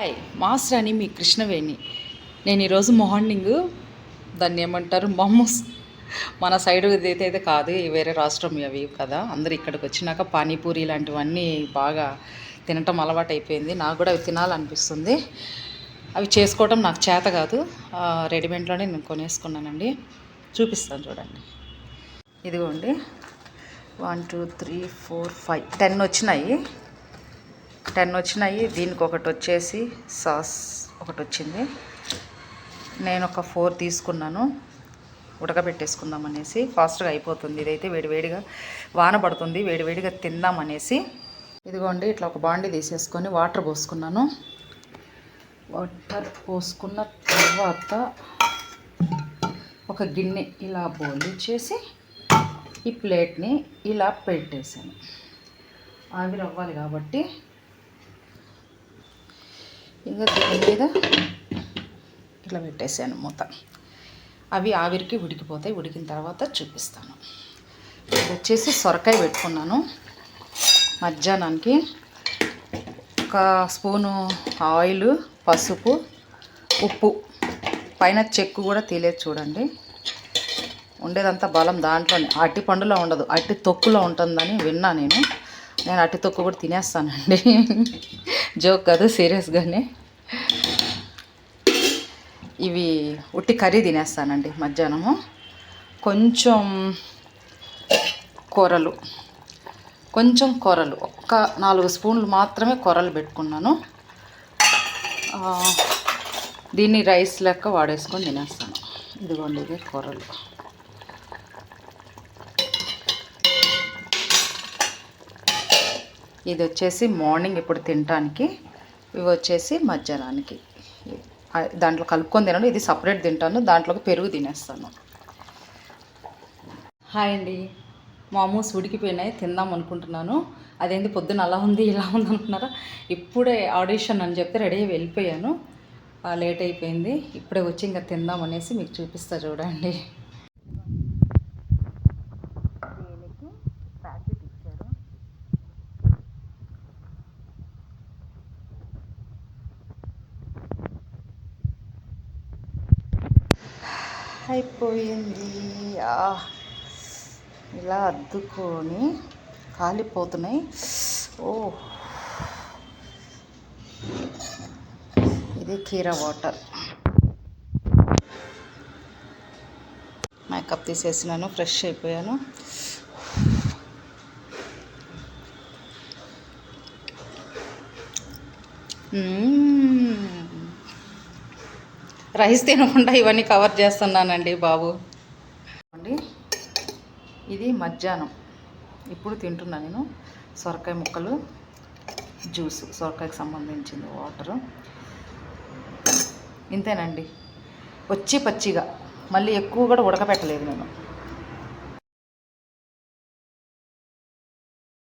Hi master అని మీ కృష్ణవేణి. నేను ఈరోజు మార్నింగ్ దాన్ని ఏమంటారు మోమోస్ మన సైడ్ అయితే కాదు, వేరే రాష్ట్రం అవి కదా. అందరు ఇక్కడికి వచ్చినాక పానీపూరి ఇలాంటివన్నీ బాగా తినటం అలవాటు అయిపోయింది. నాకు కూడా అవి తినాలనిపిస్తుంది. అవి చేసుకోవటం నాకు చేత కాదు, రెడీమేడ్లోనే నేను కొనేసుకున్నానండి. చూపిస్తాను చూడండి. ఇదిగోండి 1 2 3 4 5 10 వచ్చినాయి. 10 వచ్చినాయి. దీనికి ఒకటి వచ్చేసి సాస్ ఒకటి వచ్చింది. నేను ఒక 4 తీసుకున్నాను, ఉడకబెట్టేసుకుందాం అనేసి. ఫాస్ట్గా అయిపోతుంది. ఇదైతే వేడివేడిగా వాన పడుతుంది, వేడివేడిగా తిందామనేసి. ఇదిగోండి ఇట్లా ఒక బాండి తీసేసుకొని వాటర్ పోసుకున్నాను. వాటర్ పోసుకున్న తర్వాత ఒక గిన్నె ఇలా బోలిచ్చేసి ఈ ప్లేట్ని ఇలా పెట్టేసాను. ఆవిరి అవ్వాలి కాబట్టి ఇంకా దీని మీద ఇట్లా పెట్టేసాను మూత. అవి ఆవిరికి ఉడికిపోతాయి. ఉడికిన తర్వాత చూపిస్తాను. ఇది వచ్చేసి సొరకాయ పెట్టుకున్నాను మధ్యాహ్నానికి. ఒక స్పూను ఆయిల్, పసుపు, ఉప్పు, పైన చెక్కు కూడా తీలేదు చూడండి. ఉండేదంతా బలం దాంట్లోనే. అట్టి పండులో ఉండదు, అట్టి తొక్కులో ఉంటుందని విన్నా నేను అట్టి తొక్కు కూడా తినేస్తానండి. జోక్ కాదు, సీరియస్గానే. ఇవి ఉట్టి కర్రీ తినేస్తానండి మధ్యాహ్నము. కొంచెం కూరలు ఒక్క 4 స్పూన్లు మాత్రమే కూరలు పెట్టుకున్నాను. దీన్ని రైస్ లెక్క వాడేసుకొని తినేస్తాను. ఇదిగోండి ఇవి కూరలు. ఇది వచ్చేసి మార్నింగ్ ఇప్పుడు తినటానికి, ఇవి వచ్చేసి మధ్యాహ్నానికి. దాంట్లో కలుపుకొని తినను, ఇది సపరేట్ తింటాను. దాంట్లోకి పెరుగు తినేస్తాను. హాయ్ అండి. మోమోస్ ఉడికిపోయినాయి, తిందాం అనుకుంటున్నాను. అదేంటి పొద్దున అలా ఉంది ఇలా ఉంది అనుకున్నారా? ఇప్పుడే ఆడిషన్ అని చెప్తే రెడీ అయ్యి వెళ్ళిపోయాను. లేట్ అయిపోయింది. ఇప్పుడే వచ్చి ఇంకా తిందాం అనేసి మీకు చూపిస్తా చూడండి. అయిపోయింది. ఇలా అద్దుకొని కాలిపోతున్నాయి. ఇది కీరా వాటర్. మేకప్ తీసేసినాను, ఫ్రెష్ అయిపోయాను. రైస్ తినకుండా ఇవన్నీ కవర్ చేస్తున్నానండి బాబు. ఇది మధ్యాహ్నం ఇప్పుడు తింటున్నా నేను. సొరకాయ ముక్కలు, జ్యూసు, సొరకాయకి సంబంధించింది, వాటరు. ఇంతేనండి. పచ్చిగా, మళ్ళీ ఎక్కువ కూడా ఉడకబెట్టలేదు నేను.